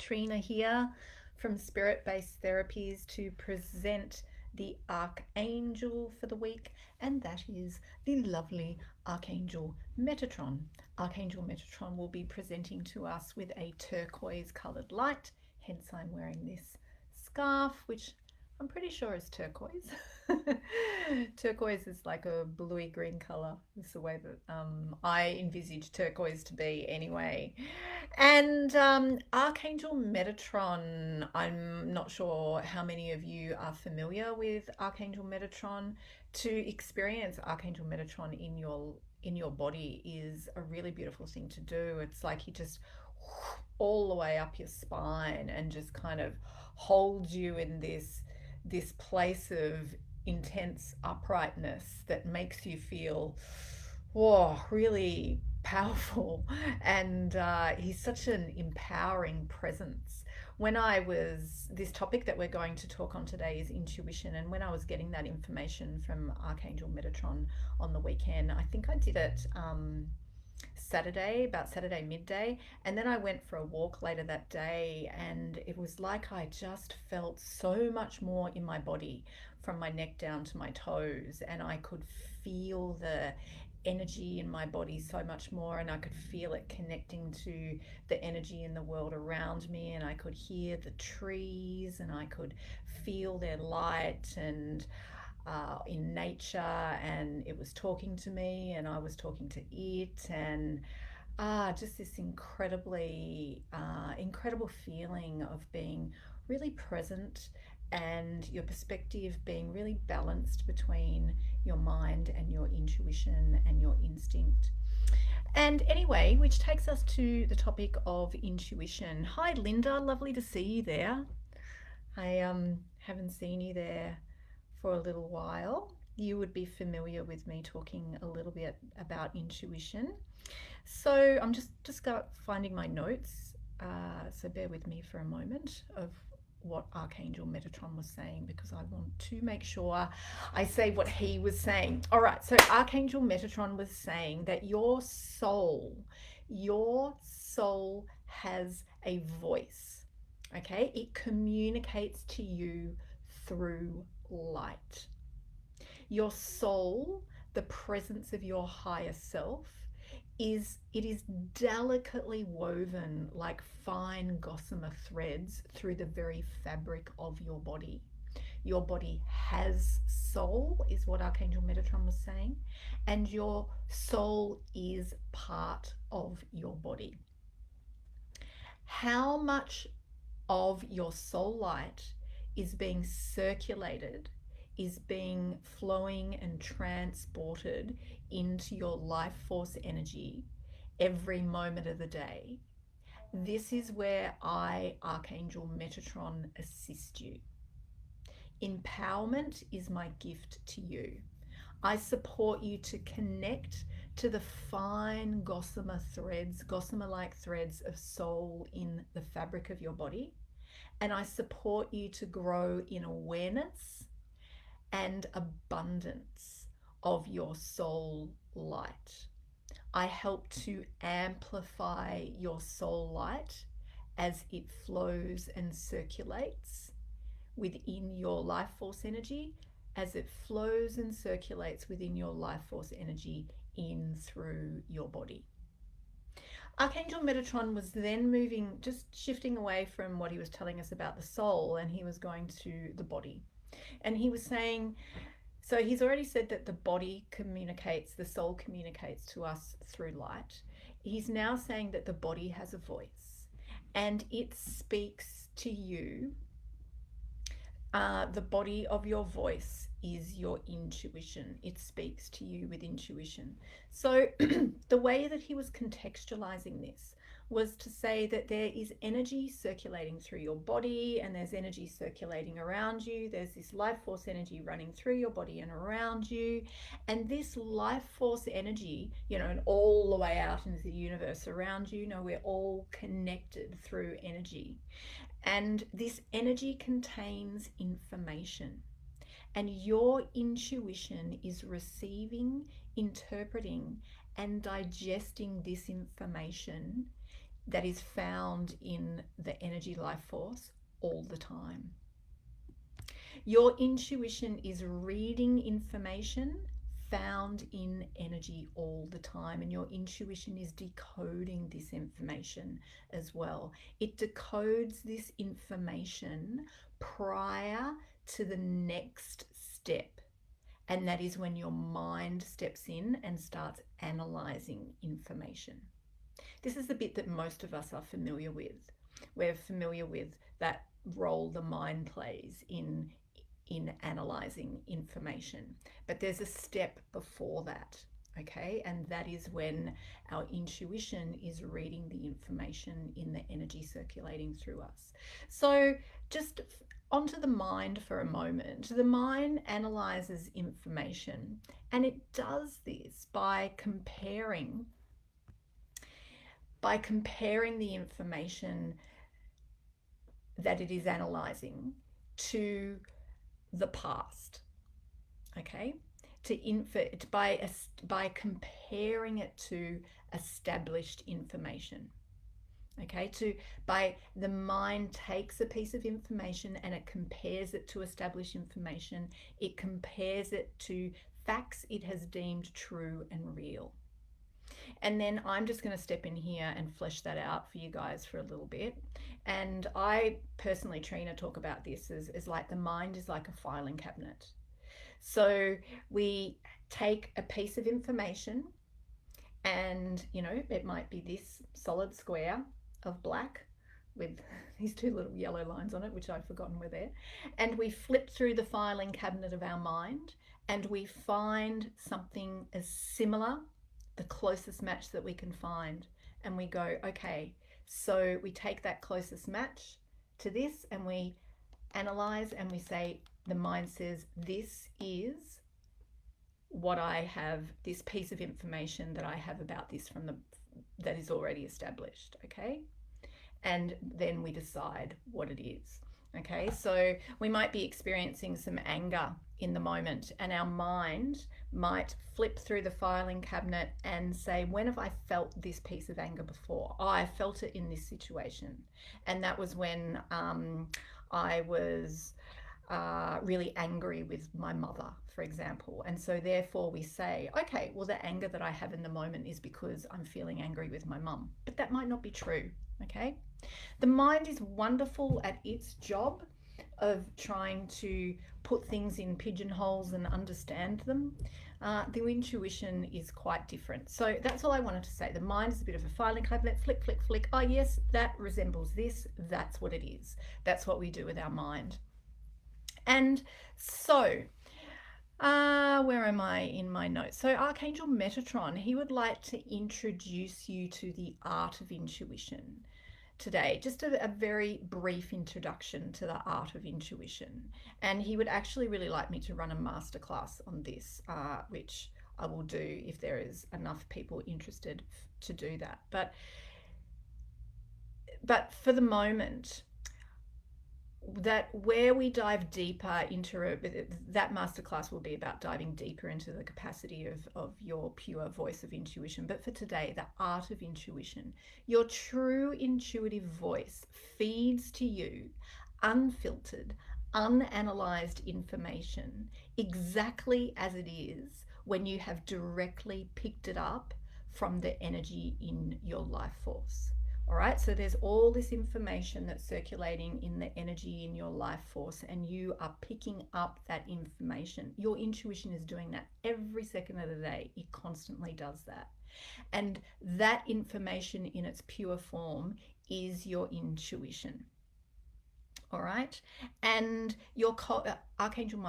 Katrina here from Spirit Based Therapies to present the Archangel for the week, and that is the lovely Archangel Metatron. Archangel Metatron will be presenting to us with a turquoise coloured light, hence, I'm wearing this scarf, which I'm pretty sure is turquoise. Turquoise is like a bluey green color. It's the way that I envisage turquoise to be anyway. And Archangel Metatron, I'm not sure how many of you are familiar with Archangel Metatron. To experience Archangel Metatron in your body is a really beautiful thing to do. It's like he just all the way up your spine and just kind of holds you in this place of intense uprightness that makes you feel, whoa, really powerful. And he's such an empowering presence. This topic that we're going to talk on today is intuition. And when I was getting that information from Archangel Metatron on the weekend, I think I did it about Saturday midday. And then I went for a walk later that day, and it was like I just felt so much more in my body from my neck down to my toes, and I could feel the energy in my body so much more, and I could feel it connecting to the energy in the world around me, and I could hear the trees and I could feel their light and in nature, and it was talking to me and I was talking to it, and just this incredible feeling of being really present and your perspective being really balanced between your mind and your intuition and your instinct. And anyway, which takes us to the topic of intuition. Hi, Linda. Lovely to see you there. I haven't seen you there for a little while. You would be familiar with me talking a little bit about intuition. So I'm just finding my notes. So bear with me for a moment of what Archangel Metatron was saying, because I want to make sure I say what he was saying. All right, so Archangel Metatron was saying that your soul has a voice. Okay, it communicates to you through light. Your soul, the presence of your higher self, is delicately woven like fine gossamer threads through the very fabric of your body. Your body has soul, is what Archangel Metatron was saying, and your soul is part of your body. How much of your soul light is being circulated, is being flowing and transported into your life force energy every moment of the day? This is where I, Archangel Metatron, assist you. Empowerment is my gift to you. I support you to connect to the fine gossamer threads, gossamer-like threads of soul in the fabric of your body. And I support you to grow in awareness and abundance of your soul light. I help to amplify your soul light as it flows and circulates within your life force energy, as it flows and circulates within your life force energy in through your body. Archangel Metatron was then just shifting away from what he was telling us about the soul, and he was going to the body. And he was saying, so he's already said that the soul communicates to us through light. He's now saying that the body has a voice and it speaks to you. The body of your voice is your intuition. It speaks to you with intuition. So the way that he was contextualizing this was to say that there is energy circulating through your body, and there's energy circulating around you. There's this life force energy running through your body and around you. And this life force energy, and all the way out into the universe around you, we're all connected through energy. And this energy contains information. And your intuition is receiving, interpreting, and digesting this information that is found in the energy life force all the time. Your intuition is reading information found in energy all the time, and your intuition is decoding this information as well. It decodes this information prior to the next step, and that is when your mind steps in and starts analyzing information. This is the bit that most of us are familiar with. We're familiar with that role the mind plays in analyzing information. But there's a step before that, okay? And that is when our intuition is reading the information in the energy circulating through us. So just onto the mind for a moment. The mind analyzes information, and it does this by comparing the information that it is analyzing to the past, okay? By comparing it to established information, okay? By the mind takes a piece of information and it compares it to established information. It compares it to facts it has deemed true and real. And then I'm just going to step in here and flesh that out for you guys for a little bit. And I personally, Trina, talk about this as like the mind is like a filing cabinet. So we take a piece of information and, you know, it might be this solid square of black with these two little yellow lines on it, which I've forgotten were there. And we flip through the filing cabinet of our mind and we find something as similar, the closest match that we can find, and we go, okay, so we take that closest match to this and we analyze and we say, the mind says, this is what I have, this piece of information that I have about this that is already established, okay? And then we decide what it is. Okay, so we might be experiencing some anger in the moment, and our mind might flip through the filing cabinet and say, when have I felt this piece of anger before? Oh, I felt it in this situation. And that was when I was really angry with my mother, for example. And so therefore we say, okay, well, the anger that I have in the moment is because I'm feeling angry with my mum. But that might not be true, okay? The mind is wonderful at its job of trying to put things in pigeonholes and understand them. The intuition is quite different. So that's all I wanted to say. The mind is a bit of a filing cabinet, flick, flick, flick. Oh yes, that resembles this. That's what it is. That's what we do with our mind. And so, where am I in my notes? So Archangel Metatron, he would like to introduce you to the art of intuition today. Just a very brief introduction to the art of intuition. And he would actually really like me to run a masterclass on this, which I will do if there is enough people interested to do that. But for the moment, that where we dive deeper into that masterclass will be about diving deeper into the capacity of your pure voice of intuition. But for today, the art of intuition, your true intuitive voice feeds to you unfiltered, unanalyzed information exactly as it is when you have directly picked it up from the energy in your life force. All right, so there's all this information that's circulating in the energy in your life force, and you are picking up that information. Your intuition is doing that every second of the day. It constantly does that. And that information in its pure form is your intuition. All right, and your Archangel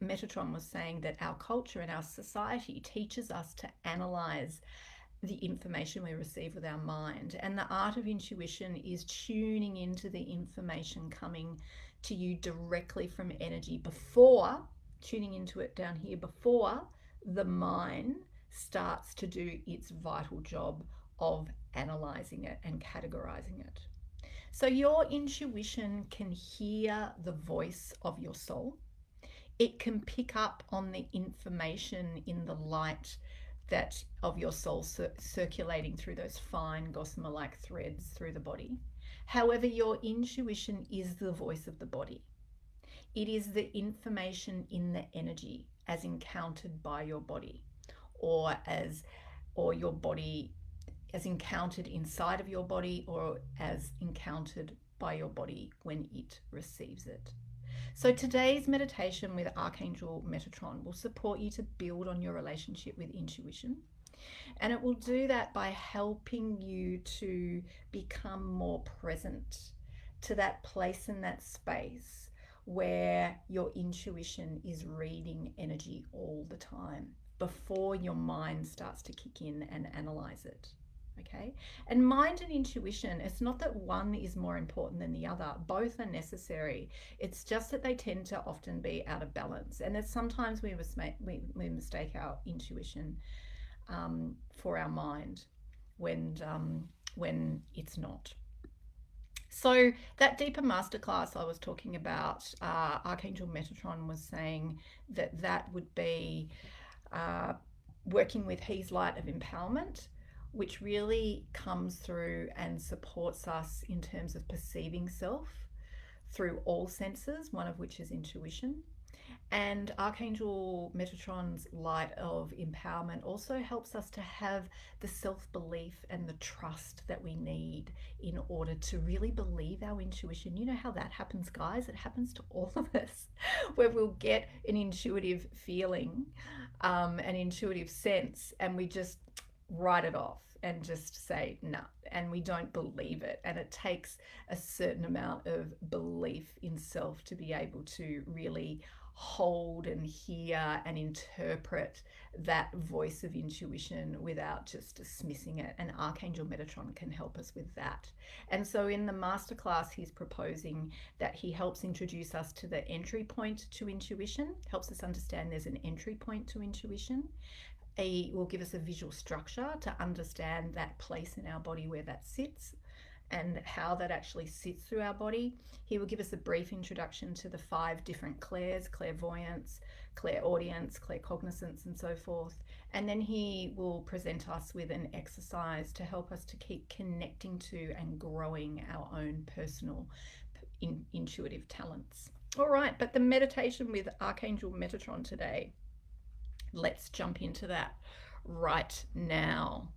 Metatron was saying that our culture and our society teaches us to analyze the information we receive with our mind, and the art of intuition is tuning into the information coming to you directly from energy before tuning into it down here, before the mind starts to do its vital job of analyzing it and categorizing it. So your intuition can hear the voice of your soul. It can pick up on the information in the light that of your soul circulating through those fine gossamer-like threads through the body. However, your intuition is the voice of the body. It is the information in the energy as encountered by your body, or your body as encountered inside of your body, or as encountered by your body when it receives it. So today's meditation with Archangel Metatron will support you to build on your relationship with intuition. And it will do that by helping you to become more present to that place and that space where your intuition is reading energy all the time before your mind starts to kick in and analyze it. Okay, and mind and intuition, it's not that one is more important than the other. Both are necessary. It's just that they tend to often be out of balance, and it's sometimes we mistake our intuition for our mind when it's not. So that deeper masterclass I was talking about, Archangel Metatron was saying that would be working with his light of empowerment, which really comes through and supports us in terms of perceiving self through all senses, one of which is intuition. And Archangel Metatron's light of empowerment also helps us to have the self-belief and the trust that we need in order to really believe our intuition. You know how that happens, guys? It happens to all of us, where we'll get an intuitive feeling, an intuitive sense, and we just write it off and just say no, and we don't believe it. And it takes a certain amount of belief in self to be able to really hold and hear and interpret that voice of intuition without just dismissing it. And Archangel Metatron can help us with that. And so in the masterclass, he's proposing that he helps introduce us to the entry point to intuition, helps us understand there's an entry point to intuition. He will give us a visual structure to understand that place in our body where that sits and how that actually sits through our body. He will give us a brief introduction to the 5 different clairs: clairvoyance, clairaudience, claircognizance, and so forth. And then he will present us with an exercise to help us to keep connecting to and growing our own personal intuitive talents. All right, but the meditation with Archangel Metatron today, let's jump into that right now.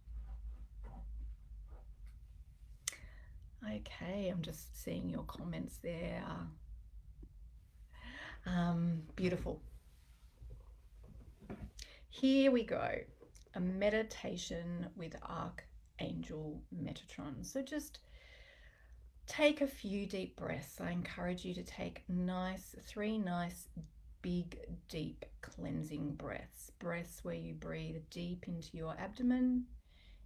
Okay, I'm just seeing your comments there. Beautiful. Here we go. A meditation with Archangel Metatron. So just take a few deep breaths. I encourage you to take 3 nice big, deep cleansing breaths. Breaths where you breathe deep into your abdomen,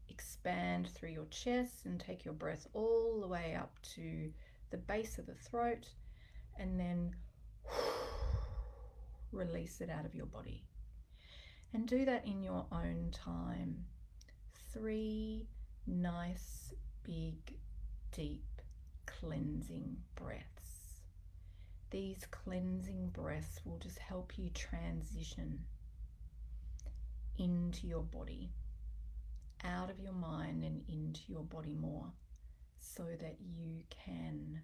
expand through your chest, and take your breath all the way up to the base of the throat, and then release it out of your body. And do that in your own time. 3 nice, big, deep cleansing breaths. These cleansing breaths will just help you transition into your body, out of your mind and into your body more, so that you can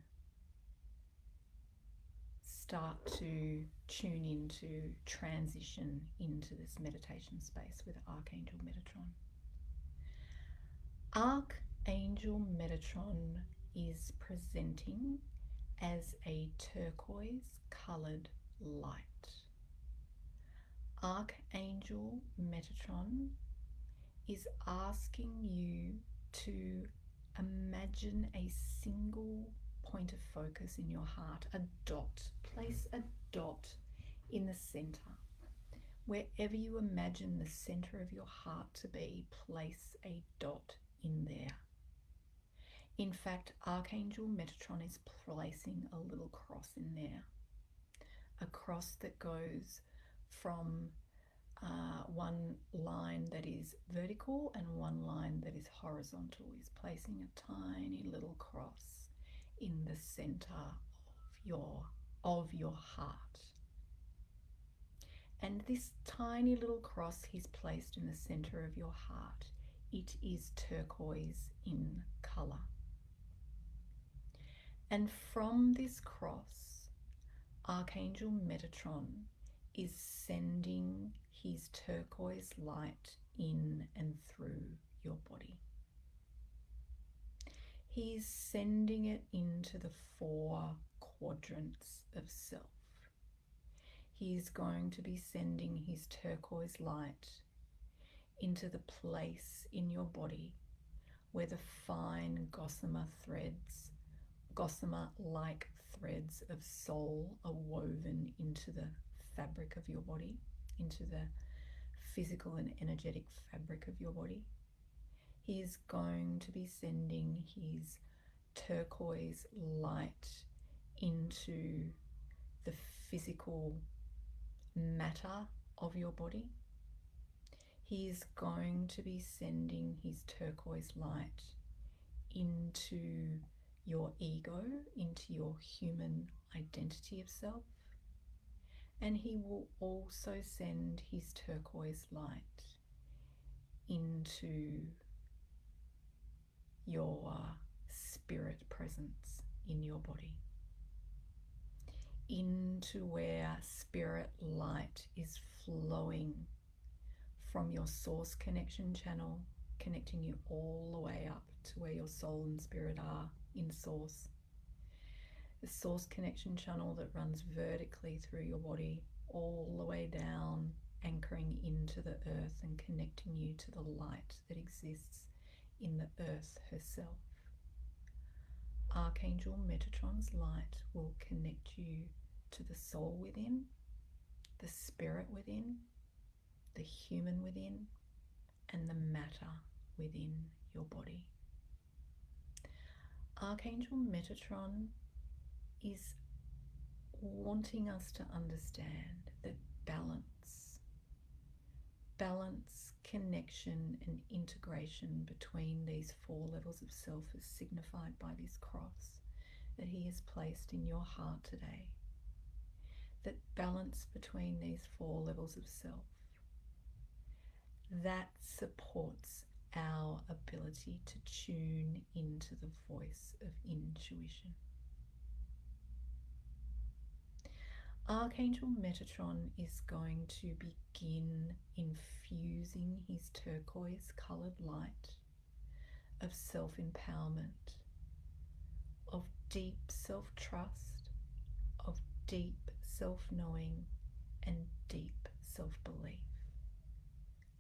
start to tune into transition into this meditation space with Archangel Metatron. Archangel Metatron is presenting as a turquoise colored light. Archangel Metatron is asking you to imagine a single point of focus in your heart, a dot. Place a dot in the center. Wherever you imagine the center of your heart to be, place a dot in there. In fact, Archangel Metatron is placing a little cross in there, a cross that goes from one line that is vertical and one line that is horizontal. He's placing a tiny little cross in the center of your heart. And this tiny little cross he's placed in the center of your heart, it is turquoise in color. And from this cross, Archangel Metatron is sending his turquoise light in and through your body. He is sending it into the 4 quadrants of self. He is going to be sending his turquoise light into the place in your body where the fine gossamer-like threads of soul are woven into the fabric of your body, into the physical and energetic fabric of your body. He is going to be sending his turquoise light into the physical matter of your body. He is going to be sending his turquoise light into your ego, into your human identity of self. And he will also send his turquoise light into your spirit presence in your body, into where spirit light is flowing from your source connection channel, connecting you all the way up to where your soul and spirit are in source. The source connection channel that runs vertically through your body all the way down, anchoring into the earth and connecting you to the light that exists in the earth herself. Archangel Metatron's light will connect you to the soul within, the spirit within, the human within, and the matter within your body. Archangel Metatron is wanting us to understand that balance, connection, and integration between these 4 levels of self is signified by this cross that he has placed in your heart today. That balance between these 4 levels of self, that supports our ability to tune into the voice of intuition. Archangel Metatron is going to begin infusing his turquoise colored light of self-empowerment, of deep self-trust, of deep self-knowing, and deep self-belief.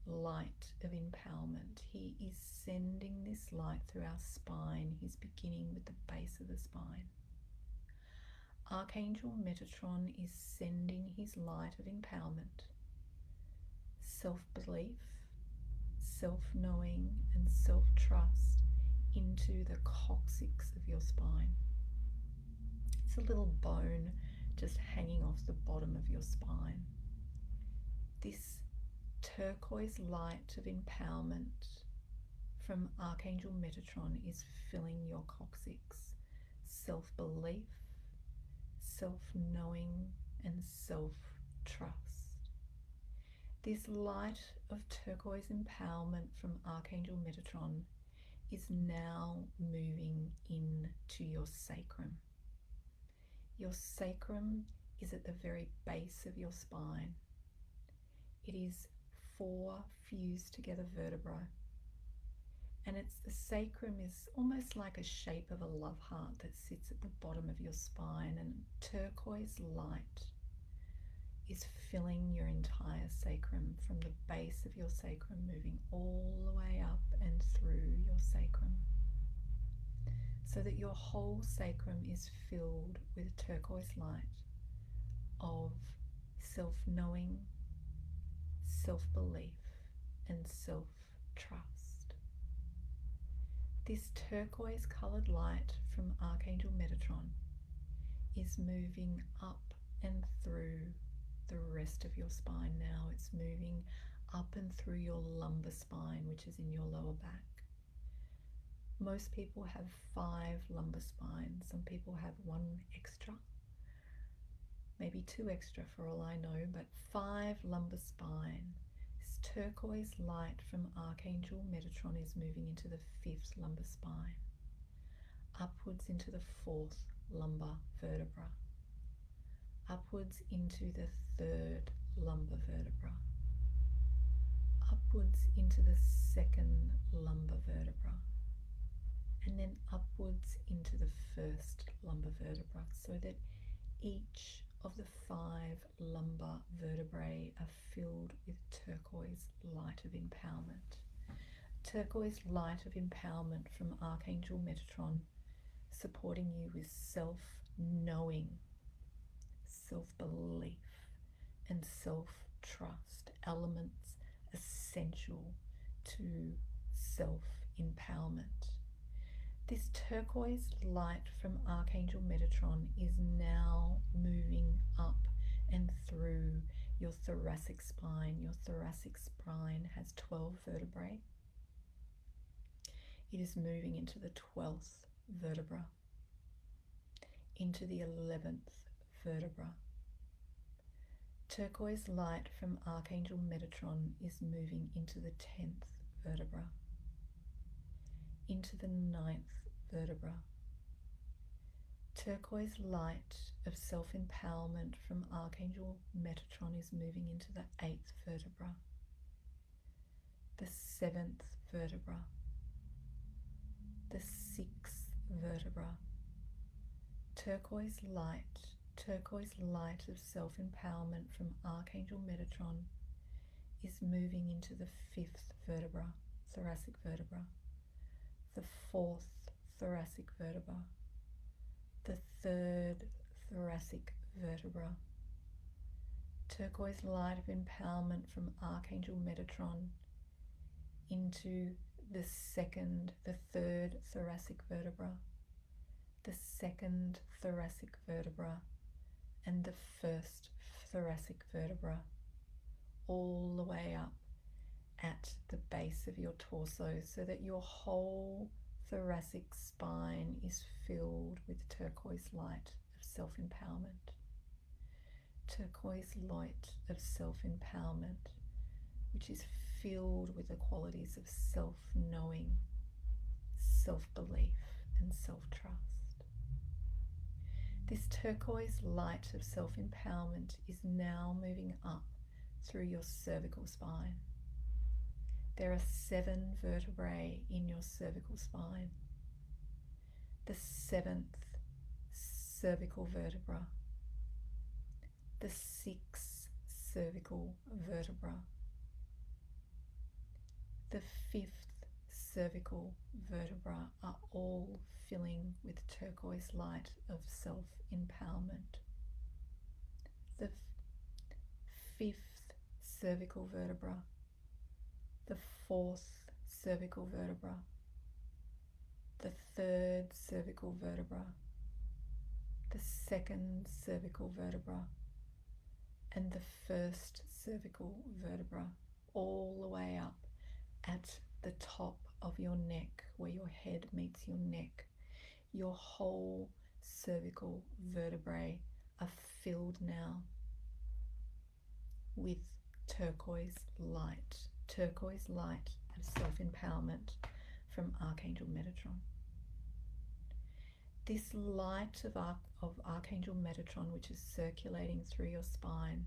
Light of empowerment. He is sending this light through our spine. He's beginning with the base of the spine. Archangel Metatron is sending his light of empowerment, self-belief, self-knowing, and self-trust into the coccyx of your spine. It's a little bone just hanging off the bottom of your spine. This turquoise light of empowerment from Archangel Metatron is filling your coccyx. Self-belief, self-knowing, and self-trust. This light of turquoise empowerment from Archangel Metatron is now moving into your sacrum. Your sacrum is at the very base of your spine. It is 4 fused together vertebrae, and the sacrum is almost like a shape of a love heart that sits at the bottom of your spine, and turquoise light is filling your entire sacrum, from the base of your sacrum moving all the way up and through your sacrum, so that your whole sacrum is filled with turquoise light of self-knowing, self-belief, and self-trust. This turquoise colored light from Archangel Metatron is moving up and through the rest of your spine now. It's moving up and through your lumbar spine, which is in your lower back. Most people have 5 lumbar spines. Some people have 1 extra. maybe 2 extra for all I know, but 5 lumbar spine. This turquoise light from Archangel Metatron is moving into the 5th lumbar spine, upwards into the 4th lumbar vertebra, upwards into the 3rd lumbar vertebra, upwards into the 2nd lumbar vertebra, and then upwards into the 1st lumbar vertebra, so that each of the 5 lumbar vertebrae are filled with turquoise light of empowerment. Turquoise light of empowerment from Archangel Metatron, supporting you with self-knowing, self-belief, and self-trust, elements essential to self-empowerment. This turquoise light from Archangel Metatron is now moving up and through your thoracic spine. Your thoracic spine has 12 vertebrae. It is moving into the 12th vertebra, into the 11th vertebra. Turquoise light from Archangel Metatron is moving into the 10th vertebra, into the 9th vertebra. Turquoise light of self-empowerment from Archangel Metatron is moving into the 8th vertebra, the 7th vertebra, the 6th vertebra. Turquoise light of self-empowerment from Archangel Metatron is moving into the 5th vertebra, thoracic vertebra, the 4th thoracic vertebra, the 3rd thoracic vertebra. Turquoise light of empowerment from Archangel Metatron into the 3rd thoracic vertebra, the 2nd thoracic vertebra, and the 1st thoracic vertebra, all the way up at the base of your torso, so that your whole thoracic spine is filled with turquoise light of self-empowerment. Turquoise light of self-empowerment, which is filled with the qualities of self-knowing, self-belief, and self-trust. This turquoise light of self-empowerment is now moving up through your cervical spine. There are 7 vertebrae in your cervical spine. The 7th cervical vertebra, the 6th cervical vertebra, the 5th cervical vertebra are all filling with turquoise light of self-empowerment. The 5th cervical vertebra, the 4th cervical vertebra, the 3rd cervical vertebra, the 2nd cervical vertebra, and the 1st cervical vertebra, all the way up at the top of your neck, where your head meets your neck. Your whole cervical vertebrae are filled now with turquoise light of self-empowerment from Archangel Metatron. This light of Archangel Metatron, which is circulating through your spine,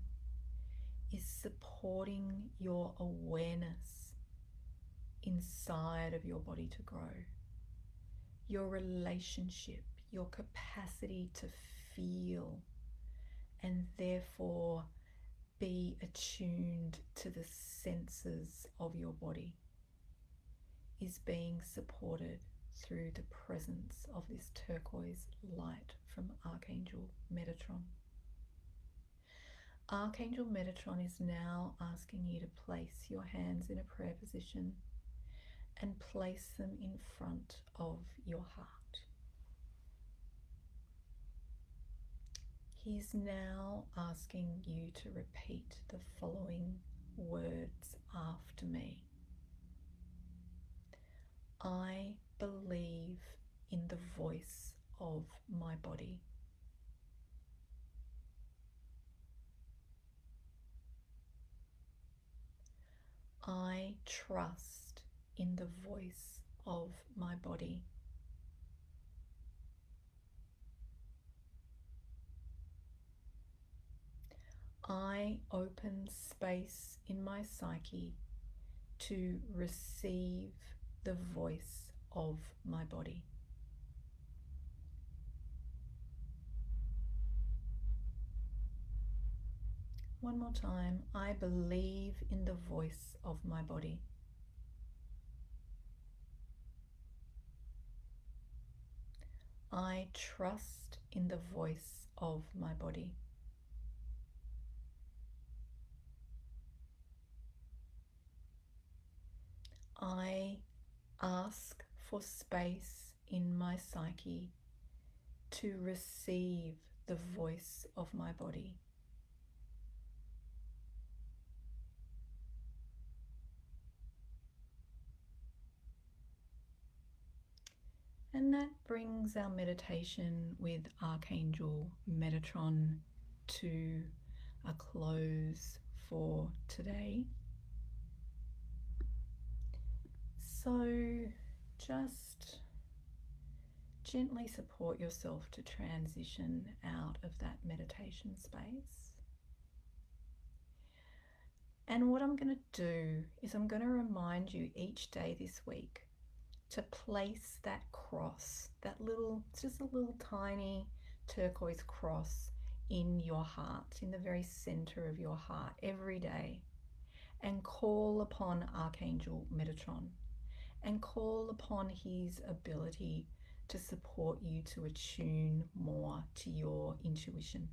is supporting your awareness inside of your body to grow. Your relationship, your capacity to feel, and therefore be attuned to the senses of your body, is being supported through the presence of this turquoise light from Archangel Metatron. Archangel Metatron is now asking you to place your hands in a prayer position and place them in front of your heart. He is now asking you to repeat the following words after me. I believe in the voice of my body. trust in the voice of my body. I open space in my psyche to receive the voice of my body. One more time. I believe in the voice of my body. I trust in the voice of my body. I ask for space in my psyche to receive the voice of my body. And that brings our meditation with Archangel Metatron to a close for today. So just gently support yourself to transition out of that meditation space. And what I'm going to do is I'm going to remind you each day this week to place that cross, it's just a little tiny turquoise cross in your heart, in the very center of your heart every day, and call upon Archangel Metatron and call upon his ability to support you to attune more to your intuition.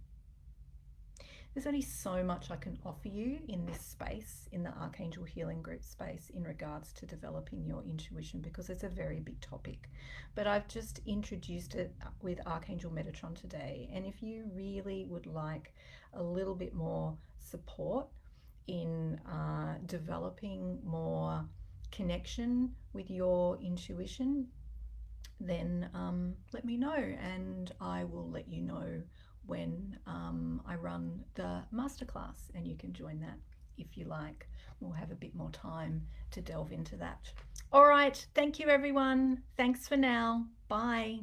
There's only so much I can offer you in this space, in the Archangel Healing Group space, in regards to developing your intuition, because it's a very big topic. But I've just introduced it with Archangel Metatron today. And if you really would like a little bit more support in developing more connection with your intuition, then let me know, and I will let you know when I run the masterclass, and you can join that if you like. We'll have a bit more time to delve into that. All right, thank you everyone. Thanks for now. Bye.